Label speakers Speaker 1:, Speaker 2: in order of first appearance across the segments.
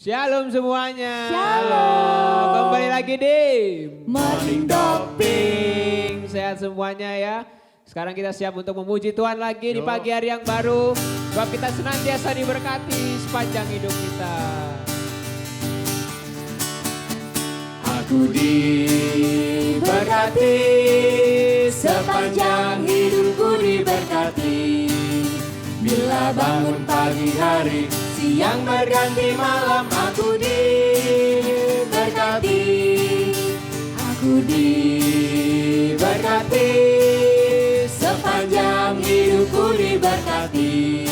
Speaker 1: Shalom semuanya.
Speaker 2: Shalom.
Speaker 1: Kembali lagi di
Speaker 2: Morning
Speaker 1: Doping. Sehat semuanya ya. Sekarang kita siap untuk memuji Tuhan lagi di pagi hari yang baru. Sebab kita senantiasa diberkati sepanjang hidup kita.
Speaker 2: Aku diberkati, sepanjang hidupku diberkati. Bila bangun pagi hari, siang berganti malam, aku diberkati. Aku diberkati, sepanjang hidupku diberkati.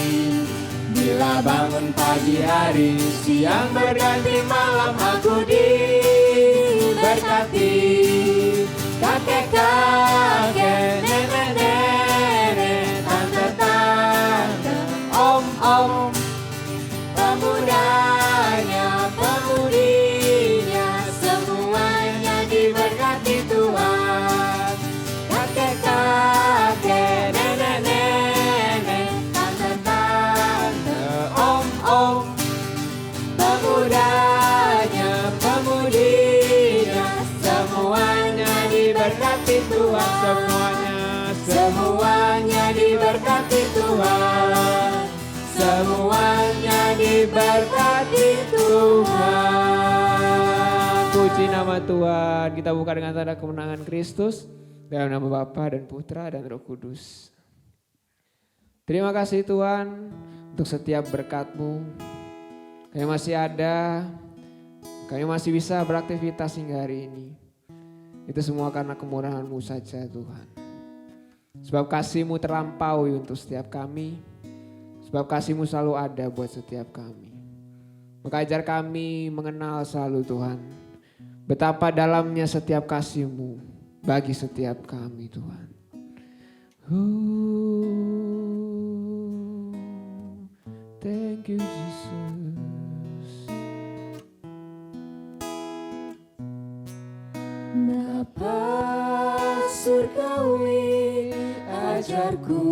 Speaker 2: Bila bangun pagi hari, siang berganti malam, aku diberkati. Kakek-kakek, nenek-nenek, tante-tante, om-om, pemudanya, pemudinya, semuanya diberkati Tuhan. Kakek-kakek, nenek-nenek, tante-tante, om-om, pemudanya, pemudinya, semuanya diberkati Tuhan. Semuanya diberkati Tuhan. Semuanya diberkati Tuhan.
Speaker 1: Puji nama Tuhan. Kita buka dengan tanda kemenangan Kristus. Dalam nama Bapa dan Putra dan Roh Kudus. Terima kasih Tuhan untuk setiap berkat-Mu. Kami masih ada. Kami masih bisa beraktivitas hingga hari ini. Itu semua karena kemurahan-Mu saja Tuhan. Sebab kasih-Mu terlampaui untuk setiap kami. Sebab kasih-Mu selalu ada buat setiap kami. Maka ajar kami mengenal selalu Tuhan. Betapa dalamnya setiap kasih-Mu bagi setiap kami Tuhan. Thank you Jesus.
Speaker 2: Bapa surgawi, ajarku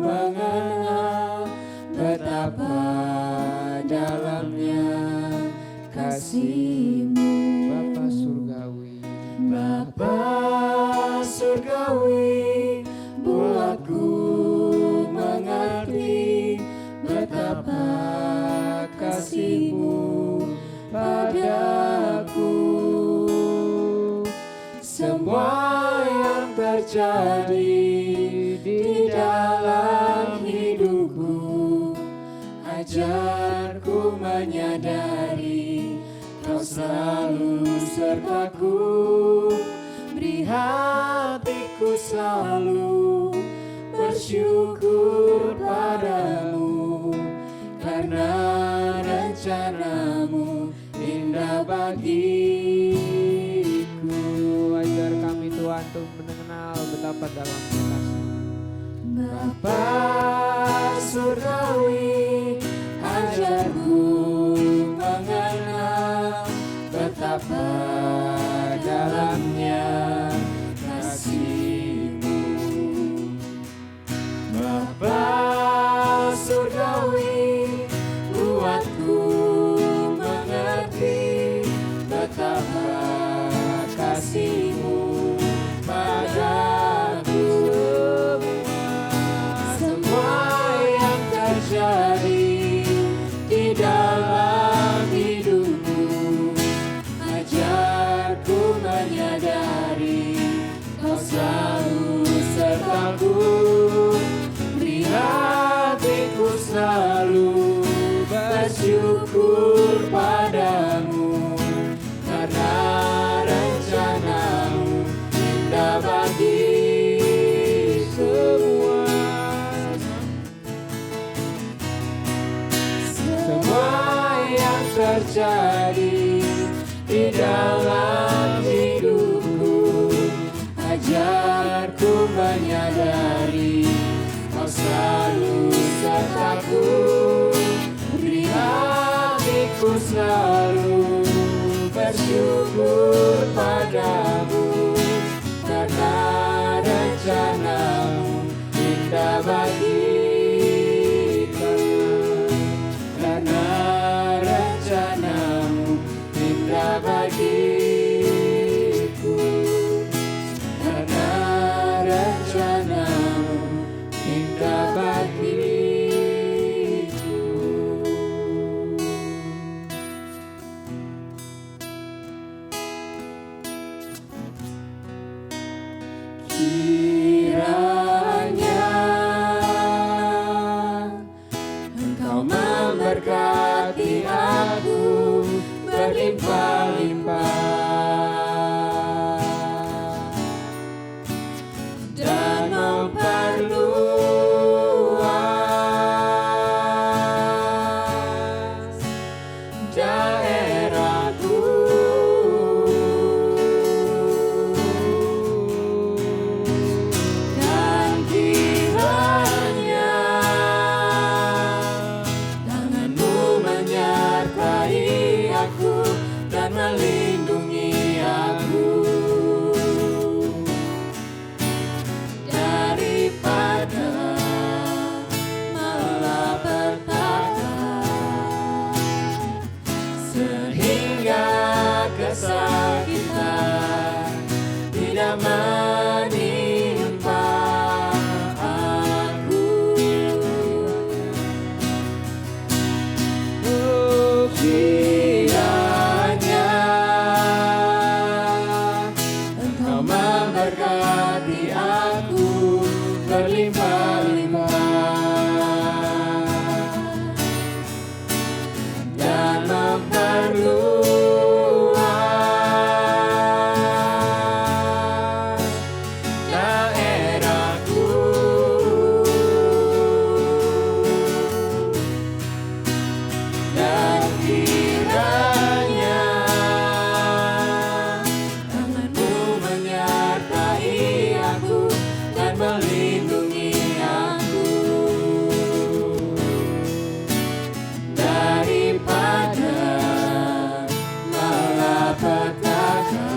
Speaker 2: mengenal betapa dalamnya kasih-Mu.
Speaker 1: Bapa surgawi,
Speaker 2: Bapa surgawi, buatku mengerti betapa kasih-Mu padaku. Semua yang terjadi di dalam hidupku, ajarku menyadari Kau selalu sertaku. Beri hatiku selalu bersyukur padamu, karena rencana-Mu indah bagiku.
Speaker 1: ajar kami Tuhan untuk mengenal betapa dalamnya kasih.
Speaker 2: Bapa surgawi, ajarku mengenal betapa dalamnya kasih-Mu. Bapa surgawi, buatku mengerti betapa kasih-Mu padaku. Semua yang terjadi di dalam hidupku, ajarku menyadari Kau selalu sertaku. Beri hatiku selalu bersyukur padamu, karena rencana-Mu indah bagi semua. Semua yang terjadi di dalam hidupku, ajarku menyadari Kau selalu sertaku. Beri hatiku selalu bersyukur padamu, karena rencana-Mu indah bagiku. Karena rencana Kiranya Engkau memberkati aku berlimpah-limpah dan memperluas daerahku. Dan kiranya tanganmu menyertai aku dan melindungi aku daripada malapetaka, sehingga kesakitan tidak menimpa aku. Kiranya Engkau memberkati aku berlimpah-limpah dan memperluas daerahku. Dan kiranya tanganmu menyertai aku dan melindungi aku daripada malapetaka,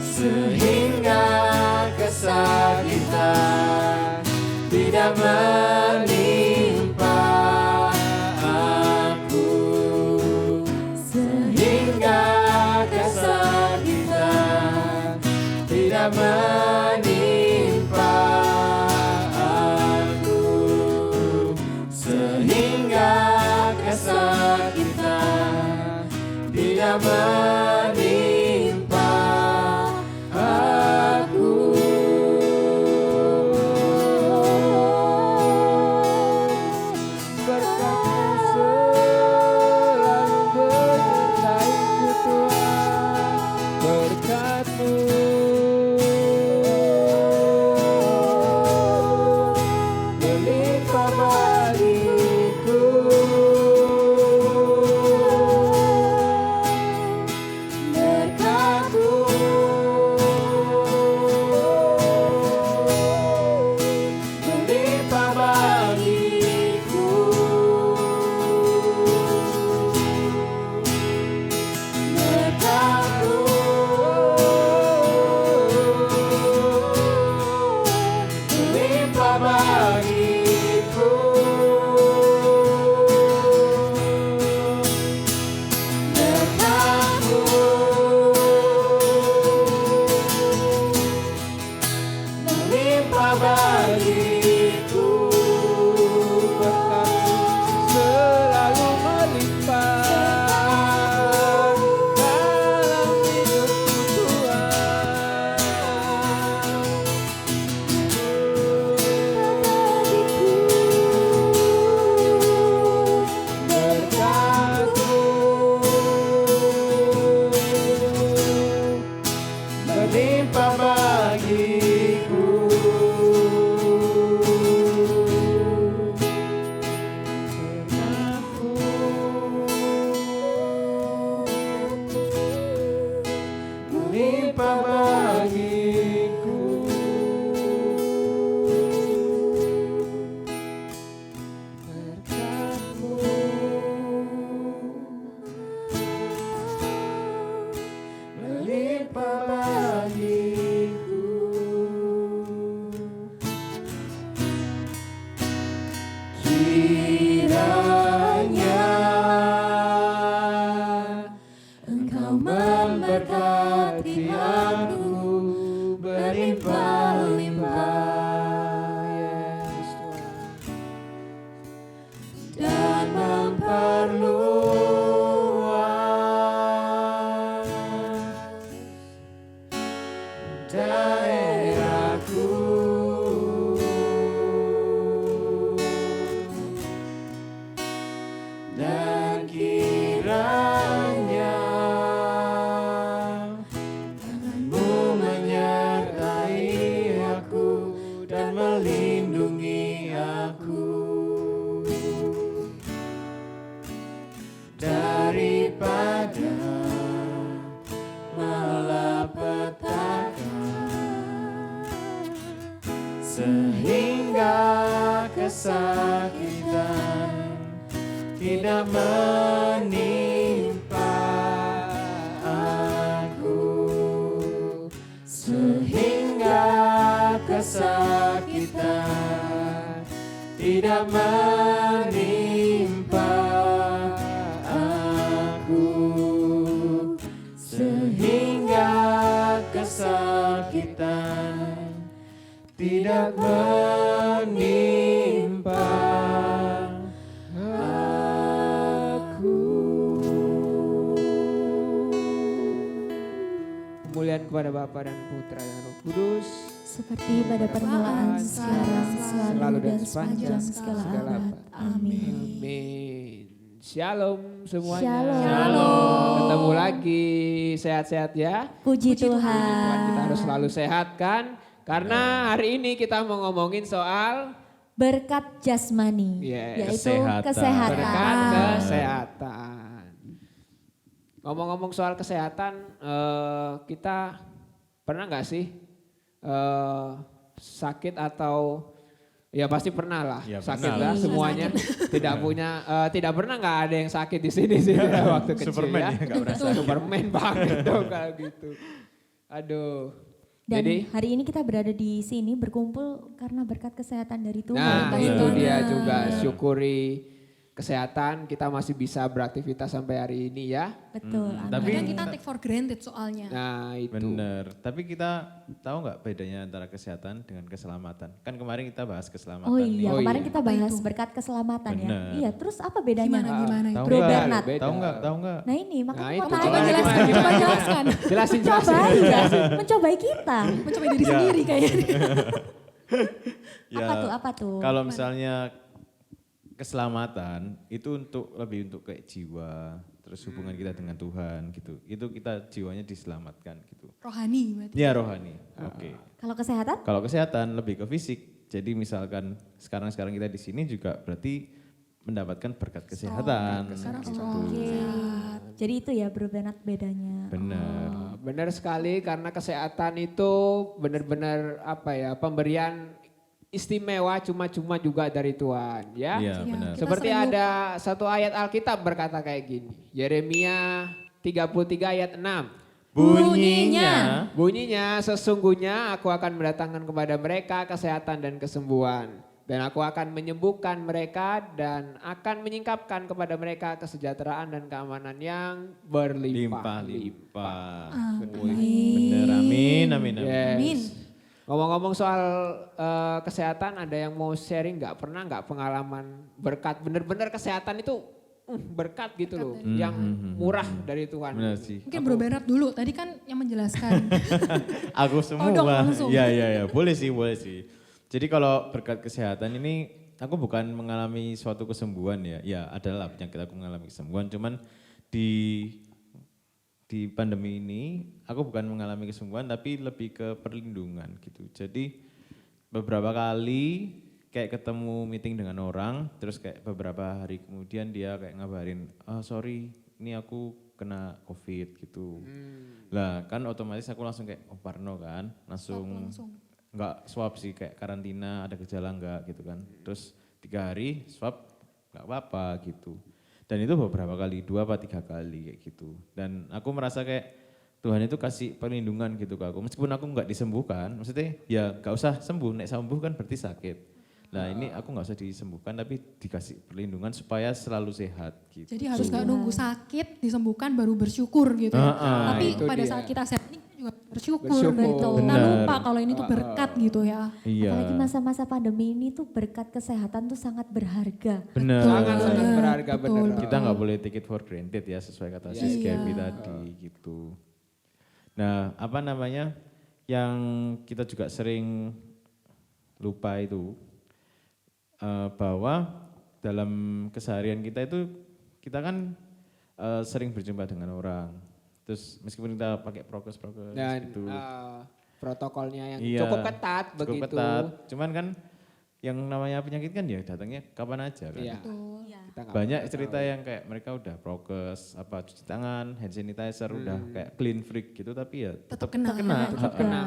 Speaker 2: sehingga kesakitan tidak menimpa aku, sehingga kesakitan tidak menimpa aku, sehingga kesakitan tidak menimpa aku.
Speaker 1: Berkat-Mu selalu menyertai-Ku Tuhan, berkat-Mu berlimpah bagiku.
Speaker 2: Berkat-Mu berlimpah bagiku. Berkat-Mu berlimpah bagiku. Berkat-Mu berlimpah bagiku.
Speaker 1: Berkat-Mu selalu melimpah dalam hidupku Tuhan. Berkat-Mu
Speaker 2: Berlimpah bagiku. Berlimpah bagiku.
Speaker 1: berkat-Mu
Speaker 2: Berlimpah bagiku. Kiranya Engkau memberkati aku berlimpah-limpah,
Speaker 1: Yes, Tuhan.
Speaker 2: dan memperluas daerahku. Dan kiranya tanganmu menyertai aku dan melindungi aku daripada malapetaka, sehingga kesakitan tidak menimpa aku, sehingga kesakitan tidak menimpa aku, sehingga kesakitan tidak menimpa aku.
Speaker 1: Kemuliaan kepada Bapa dan Putra dan Roh Kudus.
Speaker 3: Seperti pada permulaan, sekarang, selalu, dan sepanjang segala abad. Amin.
Speaker 1: Amin. Shalom semuanya.
Speaker 3: Shalom.
Speaker 1: Ketemu lagi, sehat-sehat ya.
Speaker 3: Puji
Speaker 1: Tuhan,
Speaker 3: Tuhan.
Speaker 1: kita harus selalu sehat kan? Karena hari ini kita mau ngomongin soal
Speaker 3: Berkat jasmani,
Speaker 1: Yes.
Speaker 3: yaitu kesehatan.
Speaker 1: berkat kesehatan. Ngomong-ngomong soal kesehatan, kita pernah nggak sih sakit atau ya pasti pernah lah
Speaker 4: Ya,
Speaker 1: sakit
Speaker 4: pernah
Speaker 1: lah
Speaker 4: lah.
Speaker 1: semuanya. Tidak punya, tidak pernah nggak ada yang sakit di sini sih ya, waktu kecil
Speaker 4: Superman
Speaker 1: ya.
Speaker 4: ya, nggak pernah sakit.
Speaker 1: Superman banget dong kalau gitu. Aduh.
Speaker 3: Dan
Speaker 1: Jadi,
Speaker 3: hari ini kita berada di sini berkumpul karena berkat kesehatan dari Tuhan.
Speaker 1: nah
Speaker 3: Pasti.
Speaker 1: itu dia
Speaker 4: Benar.
Speaker 1: juga syukuri kesehatan kita masih bisa beraktivitas sampai hari ini ya.
Speaker 3: Betul. amin.
Speaker 4: Tapi-
Speaker 5: Kadang kita take for granted soalnya.
Speaker 1: Nah itu.
Speaker 4: Bener, tapi kita tahu nggak bedanya antara kesehatan dengan keselamatan? Kan kemarin kita bahas keselamatan
Speaker 3: Oh
Speaker 4: nih.
Speaker 3: iya,
Speaker 1: Oh
Speaker 3: kemarin
Speaker 1: iya.
Speaker 3: kita bahas
Speaker 5: Apa itu?
Speaker 3: berkat keselamatan ya.
Speaker 4: Bener.
Speaker 3: Iya, terus apa bedanya?
Speaker 5: Gimana
Speaker 4: Tahu
Speaker 3: Bro
Speaker 4: nggak?
Speaker 3: Bernard.
Speaker 1: Beda.
Speaker 4: Tahu nggak? Tahu nggak?
Speaker 3: Nah ini, makanya
Speaker 1: Nah,
Speaker 3: mau
Speaker 1: itu
Speaker 3: tanya.
Speaker 1: coba
Speaker 5: jelaskan,
Speaker 1: gimana,
Speaker 5: coba
Speaker 1: gimana?
Speaker 5: jelaskan.
Speaker 1: Jelasin.
Speaker 3: Mencobai ya, mencobai kita.
Speaker 5: Mencoba diri sendiri kayaknya.
Speaker 3: Apa tuh?
Speaker 4: Kalau misalnya keselamatan itu lebih untuk kayak jiwa, terus hubungan kita dengan Tuhan gitu. Itu kita jiwanya diselamatkan gitu.
Speaker 5: Rohani berarti.
Speaker 4: Ya rohani. Oke.
Speaker 3: Kalau kesehatan?
Speaker 4: Kalau kesehatan lebih ke fisik. Jadi misalkan sekarang kita di sini juga berarti mendapatkan berkat kesehatan.
Speaker 5: Sekarang
Speaker 4: gitu.
Speaker 5: strong.
Speaker 3: Oke. Jadi itu ya Bro Bernard bedanya.
Speaker 4: Benar.
Speaker 1: Benar sekali karena kesehatan itu benar-benar apa ya pemberian istimewa cuma-cuma juga dari Tuhan ya.
Speaker 4: Iya
Speaker 5: Iya.
Speaker 4: benar.
Speaker 5: Kita
Speaker 1: Seperti
Speaker 5: sering
Speaker 1: ada satu ayat Alkitab berkata kayak gini. Yeremia 33 ayat 6. Bunyinya sesungguhnya aku akan mendatangkan kepada mereka kesehatan dan kesembuhan. Dan aku akan menyembuhkan mereka dan akan menyingkapkan kepada mereka kesejahteraan dan keamanan yang berlimpah-limpah.
Speaker 4: Limpah-limpah. Bener, amin, amin, amin.
Speaker 1: Yes.
Speaker 5: Amin.
Speaker 1: Ngomong-ngomong soal kesehatan, ada yang mau sharing nggak? Pernah nggak pengalaman berkat bener-bener kesehatan itu berkat gitu loh, yang murah dari Tuhan.
Speaker 4: Benar sih.
Speaker 5: Mungkin Bro Bernard dulu, tadi kan yang menjelaskan.
Speaker 4: Aku semua.
Speaker 5: Todong langsung.
Speaker 4: Iya. Boleh sih. Jadi kalau berkat kesehatan ini aku bukan mengalami suatu kesembuhan ya. Ya adalah penyakit aku mengalami kesembuhan. Cuman di pandemi ini aku bukan mengalami kesembuhan tapi lebih ke perlindungan gitu. Jadi beberapa kali kayak ketemu meeting dengan orang, terus kayak beberapa hari kemudian dia kayak ngabarin, sorry ini aku kena COVID gitu. Lah kan otomatis aku langsung kayak parno kan, langsung nggak swab sih kayak karantina ada gejala nggak gitu kan. Terus 3 hari swab nggak apa-apa gitu. Dan itu beberapa kali, 2 apa 3 kali kayak gitu. Dan aku merasa kayak Tuhan itu kasih perlindungan gitu ke aku. Meskipun aku nggak disembuhkan, maksudnya ya nggak usah sembuh, nek sembuh kan berarti sakit. Nah ini aku nggak usah disembuhkan tapi dikasih perlindungan supaya selalu sehat gitu.
Speaker 5: Jadi harus gak nunggu sakit, disembuhkan baru bersyukur gitu ya. Tapi
Speaker 1: itu
Speaker 5: pada
Speaker 1: dia.
Speaker 5: saat kita sehat ini kita juga bersyukur.
Speaker 1: Bersyukur.
Speaker 5: Kita
Speaker 4: Benar.
Speaker 5: lupa kalau ini tuh berkat gitu ya.
Speaker 4: Iya.
Speaker 3: Apalagi masa-masa pandemi ini tuh berkat kesehatan tuh sangat berharga.
Speaker 4: Bener.
Speaker 1: Sangat berharga bener.
Speaker 4: Kita nggak boleh take it for granted ya sesuai kata Sis
Speaker 5: Iya.
Speaker 4: Gaby tadi gitu. Nah apa namanya, yang kita juga sering lupa itu bahwa dalam keseharian kita itu kita kan sering berjumpa dengan orang. Terus meskipun kita pakai prokes
Speaker 1: Dan
Speaker 4: gitu.
Speaker 1: protokolnya yang
Speaker 4: Iya,
Speaker 1: cukup ketat
Speaker 4: cukup
Speaker 1: begitu.
Speaker 4: ketat. Cuman kan yang namanya penyakit kan ya datangnya kapan aja kan.
Speaker 1: Iya.
Speaker 5: Betul.
Speaker 1: Kita nggak
Speaker 4: Banyak
Speaker 1: pernah
Speaker 4: cerita
Speaker 1: tahu.
Speaker 4: yang kayak mereka udah prokes, cuci tangan, hand sanitizer, udah kayak clean freak gitu tapi ya
Speaker 5: Tetap kena.
Speaker 1: tetap kena.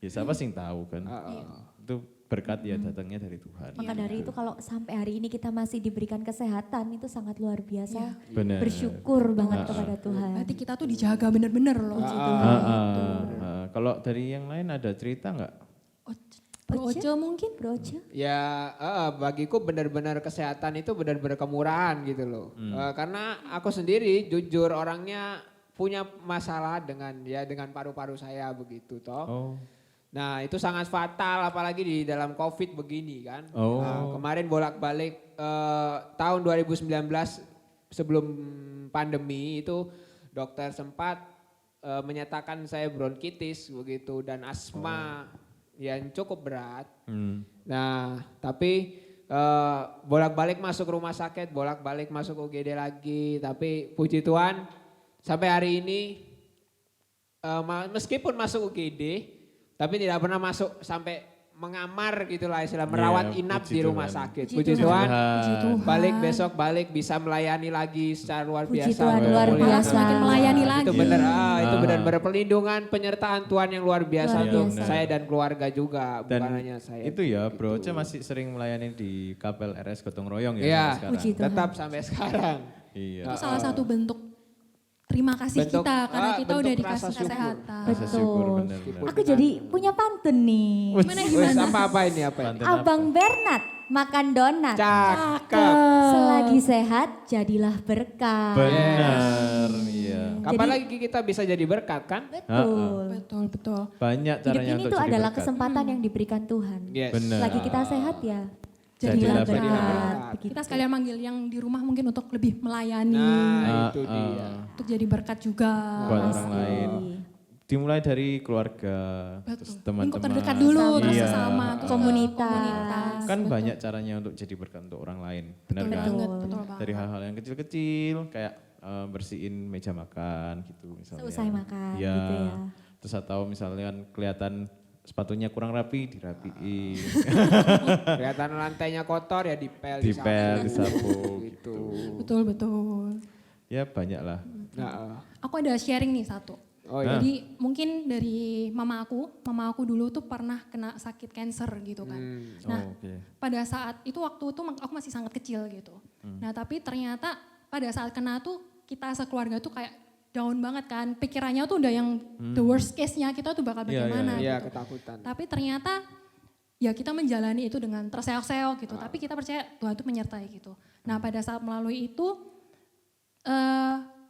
Speaker 4: Ya siapa sih yang tahu kan. Itu berkat ya datangnya dari Tuhan.
Speaker 3: Maka dari itu kalau sampai hari ini kita masih diberikan kesehatan itu sangat luar biasa.
Speaker 4: Benar.
Speaker 3: Bersyukur banget kepada Tuhan.
Speaker 5: Berarti kita tuh dijaga bener-bener loh.
Speaker 4: Kalau dari yang lain ada cerita nggak?
Speaker 5: Bro Oce mungkin?
Speaker 3: Bro Oce?
Speaker 1: Ya bagiku benar-benar kesehatan itu benar-benar kemurahan gitu loh. Karena aku sendiri jujur orangnya punya masalah dengan paru-paru saya begitu toh.
Speaker 4: Oh.
Speaker 1: Nah itu sangat fatal apalagi di dalam COVID begini kan.
Speaker 4: Oh.
Speaker 1: Nah, kemarin bolak-balik tahun 2019 sebelum pandemi itu dokter sempat menyatakan saya bronkitis begitu dan asma yang cukup berat. Nah tapi bolak-balik masuk rumah sakit, bolak-balik masuk UGD lagi. Tapi puji Tuhan sampai hari ini meskipun masuk UGD tapi tidak pernah masuk sampai mengamar gitulah istilah merawat inap
Speaker 4: puji
Speaker 1: di rumah
Speaker 4: Tuhan.
Speaker 1: sakit.
Speaker 5: Puji
Speaker 1: Puji
Speaker 5: Tuhan.
Speaker 1: Tuhan.
Speaker 5: Puji Tuhan.
Speaker 1: Balik besok bisa melayani lagi secara luar
Speaker 3: Puji
Speaker 1: biasa.
Speaker 3: Tuhan, luar
Speaker 1: Mulia.
Speaker 3: biasa.
Speaker 5: Semakin melayani lagi.
Speaker 1: Itu benar, itu benar-benar perlindungan penyertaan Tuhan yang luar biasa
Speaker 3: Luar
Speaker 1: untuk
Speaker 3: biasa.
Speaker 1: saya dan keluarga juga,
Speaker 4: Dan
Speaker 1: bukan hanya saya.
Speaker 4: itu ya Bro Oce masih sering melayani di Kapel RS Gotong Royong ya
Speaker 1: Iya,
Speaker 4: sekarang.
Speaker 3: Puji Tuhan.
Speaker 1: tetap sampai sekarang.
Speaker 4: Iya.
Speaker 5: Itu salah satu bentuk terima kasih
Speaker 1: Bentuk-
Speaker 5: kita karena kita udah
Speaker 1: bentuk rasa
Speaker 5: dikasih
Speaker 1: syukur.
Speaker 5: kesehatan.
Speaker 4: Rasa syukur
Speaker 3: Betul.
Speaker 4: benar-benar.
Speaker 3: Aku jadi punya pantun nih.
Speaker 1: Wes apa ini?
Speaker 4: Pantun
Speaker 3: Abang Bernard makan donat.
Speaker 1: Cakep.
Speaker 3: Selagi sehat jadilah berkah.
Speaker 4: Benar, iya.
Speaker 1: Kapan lagi kita bisa jadi berkat kan?
Speaker 3: Betul.
Speaker 5: Betul, betul.
Speaker 4: Banyak
Speaker 3: Hidup
Speaker 4: caranya
Speaker 3: ini
Speaker 4: untuk
Speaker 3: tuh
Speaker 4: jadi
Speaker 3: adalah
Speaker 4: berkat.
Speaker 3: kesempatan yang diberikan Tuhan.
Speaker 1: Yes.
Speaker 4: Benar.
Speaker 3: Selagi kita sehat ya
Speaker 4: Jadilah
Speaker 3: jadilah
Speaker 4: berkat.
Speaker 3: berkat. Begitu.
Speaker 5: Kita sekalian manggil yang di rumah mungkin untuk lebih melayani,
Speaker 1: Nah itu dia.
Speaker 5: untuk jadi berkat juga.
Speaker 4: Buat orang
Speaker 3: Pasti.
Speaker 4: lain. Dimulai dari keluarga, terus
Speaker 5: Betul.
Speaker 4: teman-teman.
Speaker 5: Lingkup terdekat dulu, terus
Speaker 4: Iya.
Speaker 5: sesama, terus ke
Speaker 3: Komunitas.
Speaker 5: komunitas.
Speaker 4: Kan
Speaker 5: Betul.
Speaker 4: banyak caranya untuk jadi berkat untuk orang lain. Benar
Speaker 5: Betul
Speaker 4: kan?
Speaker 5: banget, betul banget.
Speaker 4: Dari hal-hal yang kecil-kecil kayak bersihin meja makan gitu misalnya.
Speaker 3: Selesai makan
Speaker 4: Iya.
Speaker 3: gitu ya.
Speaker 4: Terus atau misalnya kelihatan sepatunya kurang rapi, dirapiin.
Speaker 1: Kelihatan lantainya kotor ya dipel,
Speaker 4: Dipel, disapu
Speaker 1: gitu.
Speaker 5: Betul, betul.
Speaker 4: Ya banyak lah.
Speaker 1: Nah,
Speaker 5: Aku ada sharing nih satu.
Speaker 1: oh iya.
Speaker 5: Jadi mungkin dari mama aku dulu tuh pernah kena sakit cancer gitu kan. Nah,
Speaker 4: Oh, oke.
Speaker 5: pada saat itu waktu itu aku masih sangat kecil gitu. Nah, tapi ternyata pada saat kena tuh kita sekeluarga tuh kayak down banget kan. Pikirannya tuh udah yang the worst case-nya kita tuh bakal
Speaker 4: Iya,
Speaker 5: bagaimana
Speaker 1: Iya
Speaker 5: gitu.
Speaker 1: ketakutan.
Speaker 5: Tapi ternyata ya kita menjalani itu dengan terseok-seok gitu. Tapi kita percaya Tuhan tuh menyertai gitu. Nah, pada saat melalui itu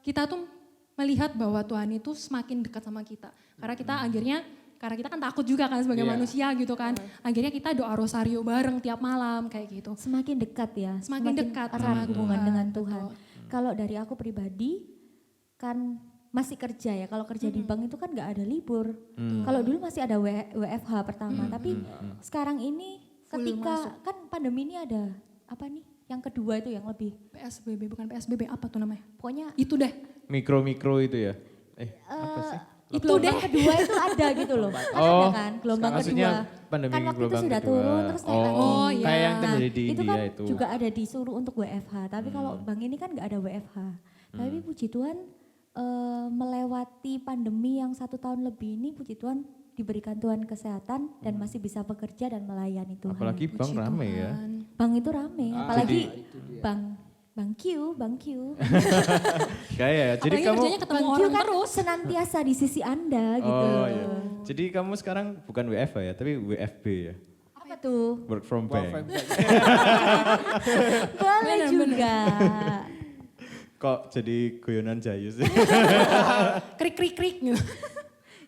Speaker 5: kita tuh melihat bahwa Tuhan itu semakin dekat sama kita. Karena kita kan takut juga kan sebagai
Speaker 1: Iya.
Speaker 5: manusia gitu kan. Akhirnya kita doa rosario bareng tiap malam kayak gitu.
Speaker 3: Semakin dekat ya.
Speaker 5: Semakin dekat
Speaker 3: erat
Speaker 5: sama
Speaker 3: hubungan
Speaker 5: Tuhan,
Speaker 3: dengan
Speaker 5: betul.
Speaker 3: Tuhan. Kalau dari aku pribadi kan masih kerja ya. Kalau kerja di bank itu kan nggak ada libur. Kalau dulu masih ada WFH pertama, tapi sekarang ini
Speaker 5: Full
Speaker 3: ketika kan pandemi ini ada apa nih? Yang kedua itu yang lebih
Speaker 5: PSBB bukan PSBB apa tuh namanya?
Speaker 3: pokoknya
Speaker 5: Itu deh.
Speaker 4: Mikro-mikro itu ya? Apa sih?
Speaker 5: Itu
Speaker 3: gelombang
Speaker 5: deh.
Speaker 3: kedua itu ada gitu loh. Kan
Speaker 4: Oh,
Speaker 3: ada kan gelombang
Speaker 4: maksudnya
Speaker 3: kedua.
Speaker 4: pandemi
Speaker 3: Kan waktu itu
Speaker 4: gelombang
Speaker 3: sudah
Speaker 4: kedua.
Speaker 3: turun terus naik lagi.
Speaker 5: Oh, iya.
Speaker 4: Kayak yang
Speaker 5: Nah,
Speaker 4: terjadi di
Speaker 3: itu
Speaker 4: India
Speaker 3: kan
Speaker 4: itu.
Speaker 3: juga ada disuruh untuk WFH. Tapi kalau bank ini kan nggak ada WFH. Tapi puji Tuhan melewati pandemi yang 1 tahun lebih ini, puji Tuhan diberikan Tuhan kesehatan dan masih bisa bekerja dan melayani Tuhan.
Speaker 4: Apalagi bank
Speaker 5: Puji
Speaker 4: rame ya.
Speaker 5: Tuhan.
Speaker 3: Bank itu rame, apalagi Bang Q.
Speaker 4: Kayak ya. Jadi
Speaker 5: Apalagi
Speaker 4: kamu
Speaker 5: kerjanya ketemu
Speaker 3: Bang Q
Speaker 5: orang
Speaker 3: kan
Speaker 5: terus.
Speaker 3: senantiasa di sisi Anda gitu.
Speaker 4: Oh iya. Jadi kamu sekarang bukan WFH ya, tapi WFB ya.
Speaker 3: Apa tuh?
Speaker 4: Work from bank.
Speaker 3: Boleh juga.
Speaker 4: Kok jadi guyonan Jayu sih?
Speaker 5: Krik krik krik gitu.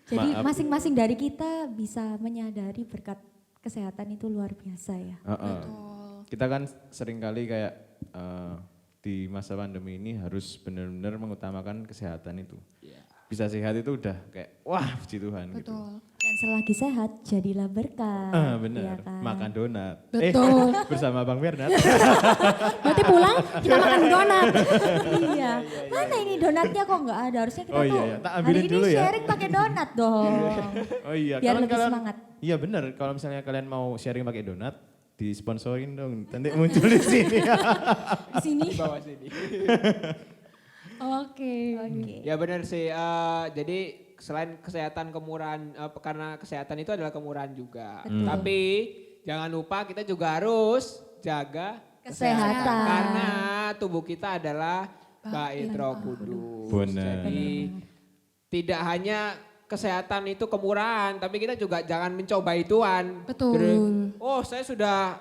Speaker 3: Jadi
Speaker 4: Maaf.
Speaker 3: masing-masing dari kita bisa menyadari berkat kesehatan itu luar biasa ya.
Speaker 4: Heeh. Kita kan sering kali kayak di masa pandemi ini harus benar-benar mengutamakan kesehatan itu. Bisa sehat itu udah kayak wah puji Tuhan gitu.
Speaker 5: Betul.
Speaker 3: Dan Dan selagi sehat, jadilah berkat.
Speaker 4: Benar,
Speaker 3: ya kan?
Speaker 4: makan donat.
Speaker 5: Betul.
Speaker 4: Bersama Bang Bernard.
Speaker 5: Berarti pulang kita makan donat.
Speaker 3: Iya. Mana ini donatnya kok nggak ada? Harusnya kita
Speaker 4: Oh iya,
Speaker 3: tuh
Speaker 4: iya. Tak
Speaker 3: hari
Speaker 4: ambilin
Speaker 3: ini
Speaker 4: dulu ya.
Speaker 3: sharing pakai donat dong.
Speaker 4: Oh iya,
Speaker 3: Biar lebih semangat.
Speaker 4: Iya benar, kalau misalnya kalian mau sharing pakai donat, disponsorin dong. Nanti muncul di sini.
Speaker 5: Di sini.
Speaker 1: Di bawah sini.
Speaker 5: Oke.
Speaker 1: Ya benar sih. Jadi selain kesehatan kemurahan, karena kesehatan itu adalah kemurahan juga. Tapi jangan lupa kita juga harus jaga
Speaker 3: Kesehatan.
Speaker 1: karena tubuh kita adalah bait Roh Kudus.
Speaker 4: Benar.
Speaker 1: Jadi tidak hanya kesehatan itu kemurahan, tapi kita juga jangan mencobai Tuhan.
Speaker 5: Betul.
Speaker 1: Jadi, oh saya sudah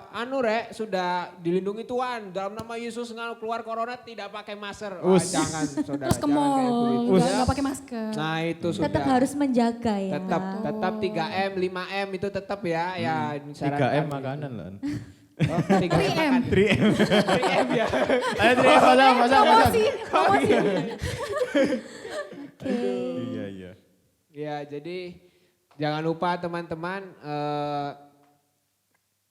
Speaker 1: sudah dilindungi Tuhan dalam nama Yesus keluar corona tidak pakai masker. Wah, jangan saudara.
Speaker 5: Terus ke
Speaker 1: jangan
Speaker 5: mall,
Speaker 1: kayak begitu ya.
Speaker 5: nggak pakai masker.
Speaker 1: Nah itu sudah.
Speaker 3: Tetap harus menjaga ya.
Speaker 1: Tetap 3M, 5M itu tetap ya. Ya
Speaker 4: 3M makanan lah.
Speaker 1: Oh, 3M.
Speaker 5: 3M.
Speaker 1: 3M ya.
Speaker 4: Ayo 3M, pasang.
Speaker 5: Promosi.
Speaker 3: Oke.
Speaker 4: Iya.
Speaker 1: Ya jadi jangan lupa teman-teman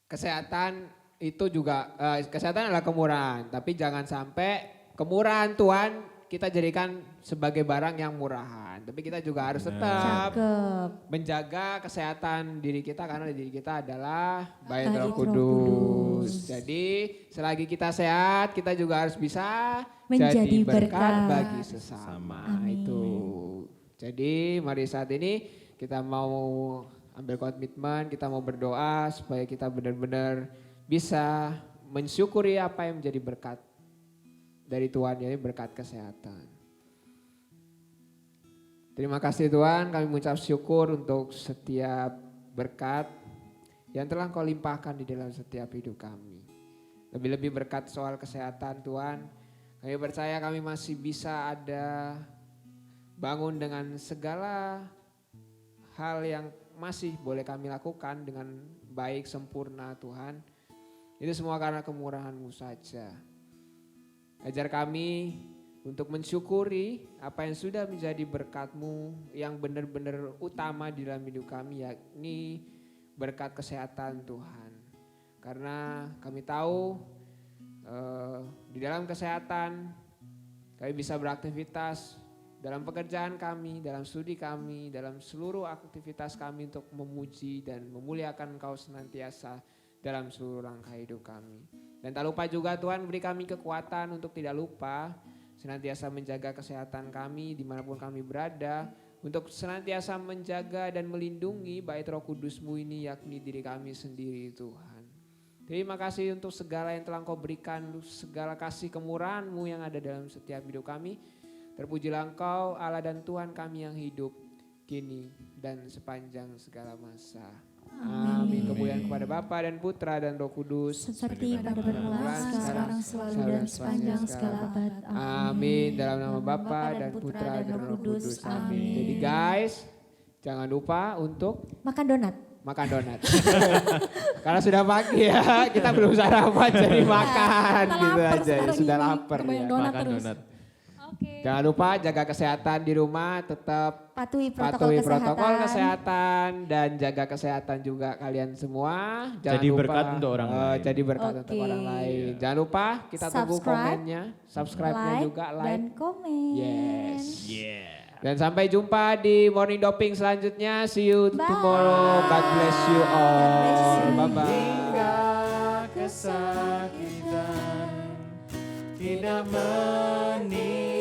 Speaker 1: kesehatan itu juga kesehatan adalah kemurahan. Tapi jangan sampai kemurahan Tuhan kita jadikan sebagai barang yang murahan. Tapi kita juga harus tetap
Speaker 3: Cakep.
Speaker 1: menjaga kesehatan diri kita karena diri kita adalah bait
Speaker 3: Bait
Speaker 1: Roh
Speaker 3: Roh
Speaker 1: Kudus.
Speaker 3: Kudus.
Speaker 1: Jadi selagi kita sehat, kita juga harus bisa
Speaker 3: Menjadi
Speaker 1: jadi berkat
Speaker 3: berkat.
Speaker 1: bagi sesama.
Speaker 3: Amin.
Speaker 1: Itu. Jadi mari saat ini kita mau ambil komitmen, kita mau berdoa supaya kita benar-benar bisa mensyukuri apa yang menjadi berkat dari Tuhan, yaitu berkat kesehatan. Terima kasih Tuhan, kami mengucap syukur untuk setiap berkat yang telah Kau limpahkan di dalam setiap hidup kami. Lebih-lebih berkat soal kesehatan Tuhan, kami percaya kami masih bisa ada bangun dengan segala hal yang masih boleh kami lakukan dengan baik, sempurna Tuhan. Itu semua karena kemurahan-Mu saja. Ajar kami untuk mensyukuri apa yang sudah menjadi berkat-Mu yang benar-benar utama di dalam hidup kami, yakni berkat kesehatan Tuhan. Karena kami tahu di dalam kesehatan kami bisa beraktivitas dalam pekerjaan kami, dalam studi kami, dalam seluruh aktivitas kami untuk memuji dan memuliakan Engkau senantiasa dalam seluruh langkah hidup kami. Dan tak lupa juga Tuhan beri kami kekuatan untuk tidak lupa senantiasa menjaga kesehatan kami dimanapun kami berada, untuk senantiasa menjaga dan melindungi bait Roh Kudus-Mu ini, yakni diri kami sendiri Tuhan. Terima kasih untuk segala yang telah Engkau berikan, segala kasih kemurahan-Mu yang ada dalam setiap hidup kami. Terpujilah Engkau Allah dan Tuhan kami yang hidup kini dan sepanjang segala masa. Amin. Kemuliaan kepada Bapa dan Putra dan Roh Kudus.
Speaker 3: Seperti pada permulaan, sekarang, selalu dan sepanjang segala abad.
Speaker 1: Amin. Dalam nama Bapa dan Putra dan Roh Kudus. Amin. Jadi guys, jangan lupa untuk
Speaker 3: Makan donat.
Speaker 1: makan donat. Karena sudah pagi ya, kita belum sarapan jadi makan
Speaker 5: Kita
Speaker 1: gitu
Speaker 5: lapar
Speaker 1: aja. Ya,
Speaker 5: sekarang
Speaker 1: sudah
Speaker 5: ini.
Speaker 1: lapar
Speaker 5: Kebanyakan
Speaker 1: ya.
Speaker 5: donat
Speaker 4: Makan
Speaker 5: terus.
Speaker 4: donat.
Speaker 5: Oke.
Speaker 1: Jangan lupa jaga kesehatan di rumah, tetap
Speaker 3: Patuhi
Speaker 1: patuhi
Speaker 3: protokol
Speaker 1: protokol
Speaker 3: kesehatan.
Speaker 1: kesehatan dan jaga kesehatan juga kalian semua. Jangan
Speaker 4: Jadi
Speaker 1: lupa,
Speaker 4: berkat untuk orang lain.
Speaker 1: Jadi berkat untuk
Speaker 3: Oke.
Speaker 1: orang lain. Jangan lupa kita tunggu
Speaker 3: Subscribe,
Speaker 1: komennya, subscribe-nya
Speaker 3: like,
Speaker 1: juga,
Speaker 3: dan
Speaker 1: like.
Speaker 3: komen.
Speaker 1: Yes.
Speaker 4: Yeah.
Speaker 1: Dan sampai jumpa di morning doping selanjutnya. See you
Speaker 3: Bye.
Speaker 1: tomorrow. God bless you all. Bye bye.
Speaker 2: Hingga kesakitan tidak meninggalkan.